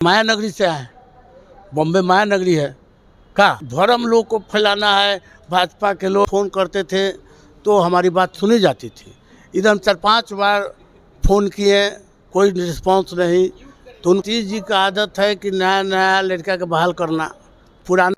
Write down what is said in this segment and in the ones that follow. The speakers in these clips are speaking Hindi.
माया नगरी से आए, बॉम्बे माया नगरी है का धर्म लोग को फैलाना है। भाजपा के लोग फ़ोन करते थे तो हमारी बात सुनी जाती थी। इधर 4-5 बार फ़ोन किए, कोई रिस्पांस नहीं। तो नीतीश जी का आदत है कि नया नया लड़का के बहाल करना, पुराना।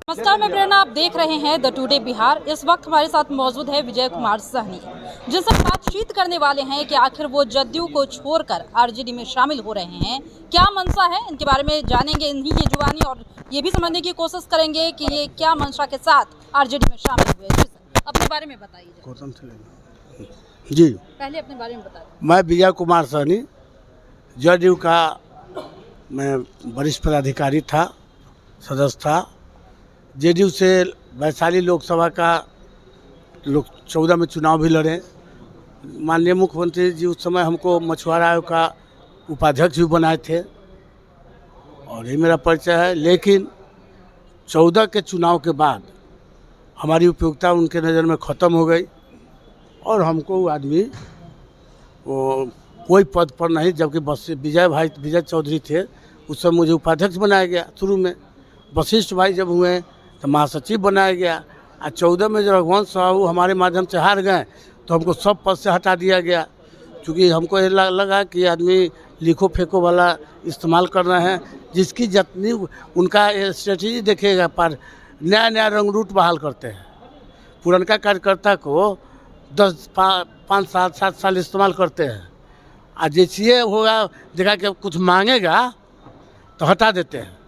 नमस्कार, मैं प्रेरणा, आप देख रहे हैं द टुडे बिहार। इस वक्त हमारे साथ मौजूद है विजय कुमार सहनी, जिनसे बातचीत करने वाले हैं कि आखिर वो जदयू को छोड़कर आरजेडी में शामिल हो रहे हैं। क्या मंशा है, इनके बारे में जानेंगे इन्हीं की जुबानी, और ये भी समझने की कोशिश करेंगे कि ये क्या मंशा के साथ आरजेडी में शामिल हुए। जी सर, अपने बारे में बताइए। जी, पहले अपने बारे में बताइए। मैं विजय कुमार सहनी, जदयू का मैं वरिष्ठ पदाधिकारी था, सदस्य था। जेडीयू से वैशाली लोकसभा का 14 में चुनाव भी लड़े। माननीय मुख्यमंत्री जी उस समय हमको मछुआरा आयोग का उपाध्यक्ष भी बनाए थे और ये मेरा परिचय है। लेकिन 14 के चुनाव के बाद हमारी उपयोगिता उनके नज़र में ख़त्म हो गई और हमको वो आदमी वो कोई पद पर नहीं, जबकि बस विजय चौधरी थे, उस समय मुझे उपाध्यक्ष बनाया गया। शुरू में वशिष्ठ भाई जब हुए तो महासचिव बनाया गया। और 14 में जब रघुवंश साहू हमारे माध्यम से हार गए तो हमको सब पद से हटा दिया गया, क्योंकि हमको ये लगा कि आदमी लिखो फेंको वाला इस्तेमाल कर रहे हैं। जिसकी जितनी उनका स्ट्रेटजी देखेगा, पर नया नया रंग रूट बहाल करते हैं। पुरनका कार्यकर्ता को 5-7 साल इस्तेमाल करते हैं, और जैसे होगा देखा कि कुछ मांगेगा तो हटा देते हैं।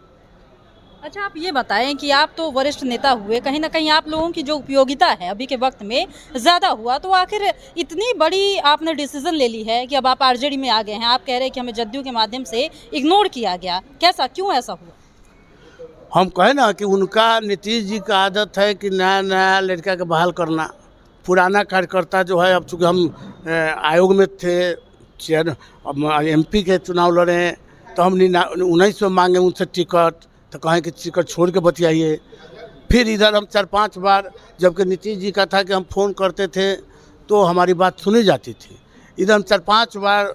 अच्छा, आप ये बताएं कि आप तो वरिष्ठ नेता हुए, कहीं ना कहीं आप लोगों की जो उपयोगिता है अभी के वक्त में ज़्यादा हुआ, तो आखिर इतनी बड़ी आपने डिसीजन ले ली है कि अब आप आरजेडी में आ गए हैं। आप कह रहे हैं कि हमें जदयू के माध्यम से इग्नोर किया गया, कैसा, क्यों ऐसा हुआ? हम कहें ना कि उनका, नीतीश जी का आदत है कि नया नया लड़का के बहाल करना। पुराना कार्यकर्ता जो है, अब चूँकि हम आयोग में थे, MP के चुनाव लड़े, तो हम 1900 मांगे उनसे टिकट, तो कहें कि टिकट छोड़ के बतियाइए। फिर इधर हम 4-5 बार, जबकि नीतीश जी का था कि हम फ़ोन करते थे तो हमारी बात सुनी जाती थी। इधर हम 4-5 बार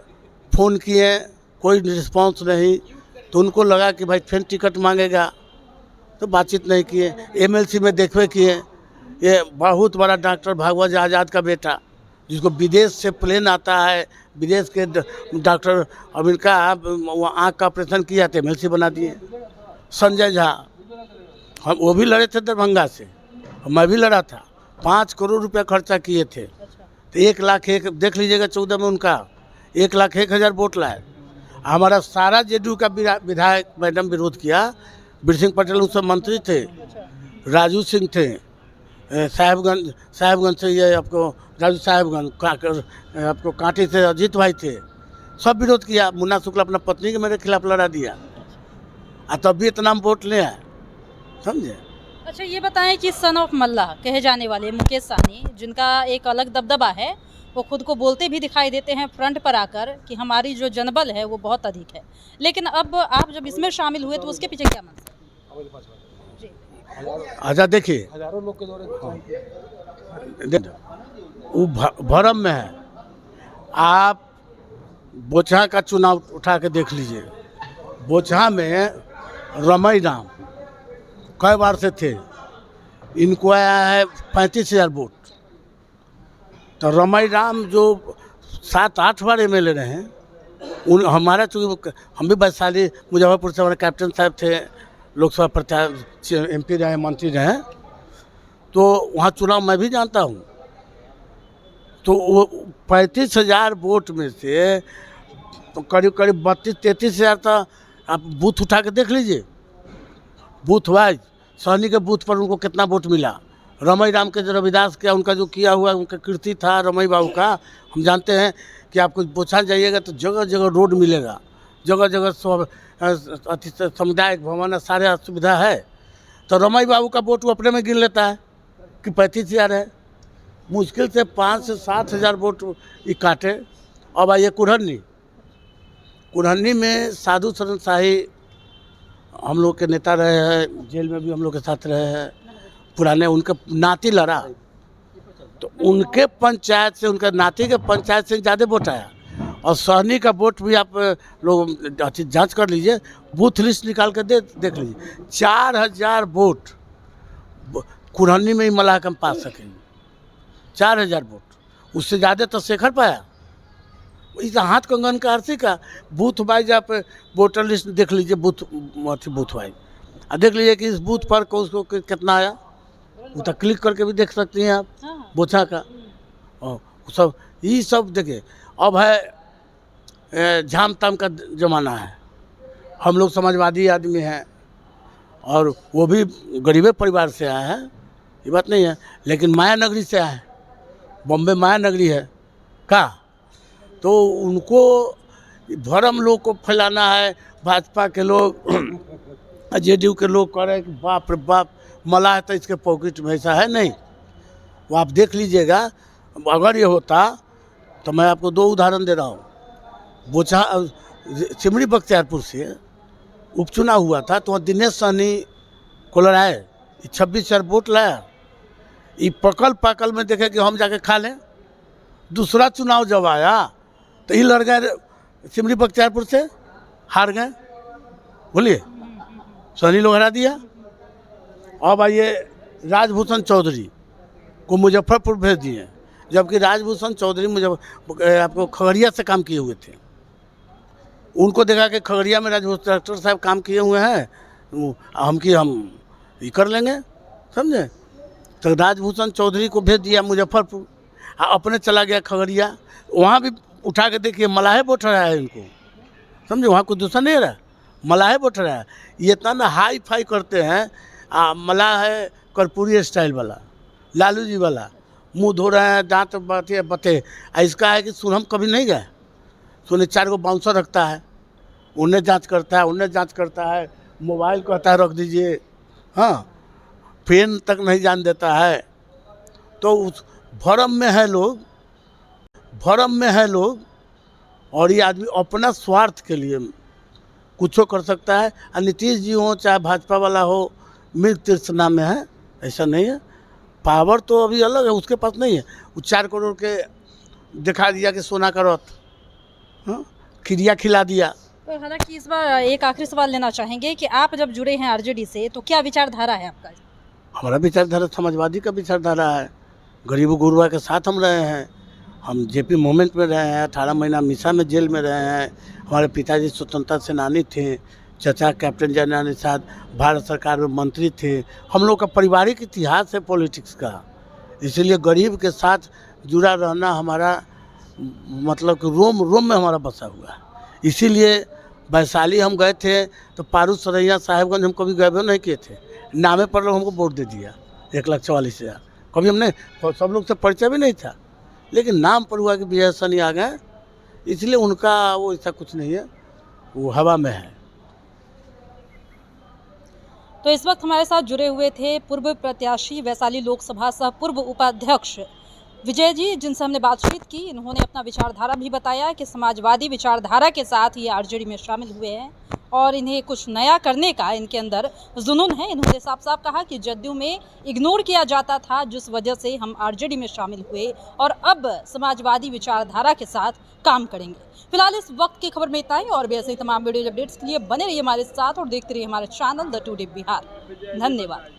फ़ोन किए, कोई रिस्पांस नहीं। तो उनको लगा कि भाई फिर टिकट मांगेगा, तो बातचीत नहीं किए। MLC में देखवे किए, ये बहुत बड़ा डॉक्टर भागवत आज़ाद का बेटा, जिसको विदेश से प्लेन आता है, विदेश के डॉक्टर, अब इनका आँख का ऑपरेशन किया तो MLC बना दिए। संजय झा, हम वो भी लड़े थे दरभंगा से, मैं भी लड़ा था। 5 करोड़ रुपया खर्चा किए थे, तो 1,01,000 देख लीजिएगा 14 में उनका 1,01,000 वोट लाए। हमारा सारा जेडीयू का विधायक मैडम विरोध किया। बिरसिंह पटेल उस मंत्री थे, राजू सिंह थे, साहेबगंज से ये आपको राजू साहेबगंज, आपको कांटी से अजीत भाई थे, सब विरोध किया। मुन्ना शुक्ला अपना पत्नी के मेरे खिलाफ लड़ा दिया, तब भी इतना वोट ले आए, समझे। अच्छा, ये बताएं कि सन ऑफ मल्ला कहे जाने वाले मुकेश सहनी, जिनका एक अलग दबदबा है, वो खुद को बोलते भी दिखाई देते हैं फ्रंट पर आकर कि हमारी जो जनबल है वो बहुत अधिक है। लेकिन अब आप जब इसमें शामिल हुए तो उसके पीछे क्या मंशा है? अच्छा, देखिए, वो भरम में है। आप बोचहा का चुनाव उठा के देख लीजिए। बोचहा में रमई राम कई बार से थे, इनको आया है 35,000 वोट। तो रमई राम जो 7-8 बार MLA रहे हैं, हमारा चूँकि हम भी वैशाली मुजफ्फरपुर से, हमारे कैप्टन साहब थे, लोकसभा प्रत्याशी, MP रहे, मंत्री रहे, तो वहाँ चुनाव मैं भी जानता हूँ। तो वो 35,000 वोट में से तो करीब 32-33,000 तो आप बूथ उठा के देख लीजिए, बूथ वाइज सहनी के बूथ पर उनको कितना वोट मिला। रमई राम के जो रविदास का उनका जो किया हुआ उनका कीर्ति था, रमई बाबू का, हम जानते हैं कि आपको बोचहा जाइएगा तो जगह जगह रोड मिलेगा, जगह जगह सामुदायिक भवन, सारे सुविधा है। तो रमई बाबू का वोट वो अपने में गिन लेता है कि 35,000 है। मुश्किल से 5 से 7,000 वोट ये काटे। अब आइए कुरहनी में साधु शरण शाही हम लोग के नेता रहे हैं, जेल में भी हम लोग के साथ रहे हैं, पुराने। उनके नाती लड़ा, तो उनके पंचायत से, उनका नाती के पंचायत से ज़्यादा वोट आया। और सहनी का वोट भी आप लोग अच्छी जांच कर लीजिए, बूथ लिस्ट निकाल कर देख लीजिए। 4000 वोट कुरहनी में ही मलाह हम पा सकेंगे। 4000 वोट, उससे ज़्यादा तो शेखर पाया। इस हाथ कंगन का आरसी का बूथ वाइज आप वोटर लिस्ट देख लीजिए, बूथ वाइज देख लीजिए कि इस बूथ पर उसको कितना आया। वो तो क्लिक करके भी देख सकती हैं आप बोछा का। और सब ये सब देखिए, अब है झाम ताम का ज़माना है। हम लोग समाजवादी आदमी हैं और वो भी गरीबे परिवार से आए हैं, ये बात नहीं है, लेकिन माया नगरी से आए हैं। बॉम्बे माया नगरी है का, तो उनको भरम लोग को फैलाना है। भाजपा के लोग जेडीयू के लोग कह रहे हैं कि बाप रे बाप मलाह है तो इसके पॉकेट में, ऐसा है नहीं। वो आप देख लीजिएगा, अगर ये होता तो मैं आपको 2 उदाहरण दे रहा हूँ। बोचा सिमरी बख्तियारपुर से उपचुनाव हुआ था तो दिनेश सहनी को लड़ाए, 26,000 वोट लाया। ये पकल पाकल में देखे कि हम जाके खा लें। दूसरा चुनाव जब आया तो ये लड़ गए सिमरी बख्तियारपुर से, हार गए। बोलिए, सहनी लोग हरा दिया। अब आइए राजभूषण चौधरी को मुजफ्फरपुर भेज दिए, जबकि राजभूषण चौधरी आपको खगड़िया से काम किए हुए थे। उनको देखा कि खगड़िया में राजभूषण डॉक्टर साहब काम किए हुए हैं, हम ये कर लेंगे, समझे। तो राजभूषण चौधरी को भेज दिया मुजफ्फरपुर, अपने चला गया खगड़िया। वहाँ भी उठा के देखिए मलाहे वोट रहा है इनको, समझे। वहाँ कोई दूसरा नहीं रहा, मलाहे वोट रहा है। ये इतना ना हाई फाई करते हैं। मलाह है कर्पूरी स्टाइल वाला, लालू जी वाला, मुंह धो रहे हैं, दांत बते। इसका है कि सुरहम कभी नहीं गए। सुने 4 बाउंसर रखता है, उन्हें जांच करता है, उन्हें जांच करता है, मोबाइल कहता है रख दीजिए, हाँ, पेन तक नहीं जान देता है। तो उस भरम में है लोग, भरम में है लोग। और ये आदमी अपना स्वार्थ के लिए कुछ कर सकता है। और नीतीश जी हो चाहे भाजपा वाला हो, मृग तृष्णा में है, ऐसा नहीं है। पावर तो अभी अलग है, उसके पास नहीं है। वो 4 करोड़ के दिखा दिया कि सोना का रथ, हाँ, खिरिया खिला दिया। तो हालांकि इस बार एक आखिरी सवाल लेना चाहेंगे कि आप जब जुड़े हैं आरजेडी से तो क्या विचारधारा है आपका? हमारा विचारधारा समाजवादी का विचारधारा है। गरीब गुरबा के साथ हम रहे हैं। हम जेपी मूवमेंट में रहे हैं, 18 महीना मिसा में जेल में रहे हैं। हमारे पिताजी स्वतंत्रता सेनानी थे, चाचा कैप्टन जनरल निषाद भारत सरकार में मंत्री थे। हम लोग का पारिवारिक इतिहास है पॉलिटिक्स का, इसीलिए गरीब के साथ जुड़ा रहना हमारा मतलब कि रोम रोम में हमारा बसा हुआ है। इसीलिए वैशाली हम गए थे तो पारू सरैया साहेबगंज हम कभी गए भी नहीं किए थे, नामे पर लोग हमको वोट दे दिया 1,44,000। कभी हमने, सब लोग से परिचय भी नहीं था, लेकिन नाम पर हुआ कि विजय सहनी आ गए, इसलिए उनका वो ऐसा कुछ नहीं है, वो हवा में है। तो इस वक्त हमारे साथ जुड़े हुए थे पूर्व प्रत्याशी वैशाली लोकसभा सह पूर्व उपाध्यक्ष विजय जी, जिनसे हमने बातचीत की। इन्होंने अपना विचारधारा भी बताया कि समाजवादी विचारधारा के साथ ये आरजेडी में शामिल हुए हैं और इन्हें कुछ नया करने का इनके अंदर जुनून है। इन्होंने साफ साफ कहा कि जदयू में इग्नोर किया जाता था, जिस वजह से हम आरजेडी में शामिल हुए और अब समाजवादी विचारधारा के साथ काम करेंगे। फिलहाल इस वक्त की खबर में इतना ही, और भी ऐसे तमाम वीडियो अपडेट्स के लिए बने रहिए हमारे साथ और देखते रहिए हमारे चैनल द टुडे बिहार। धन्यवाद।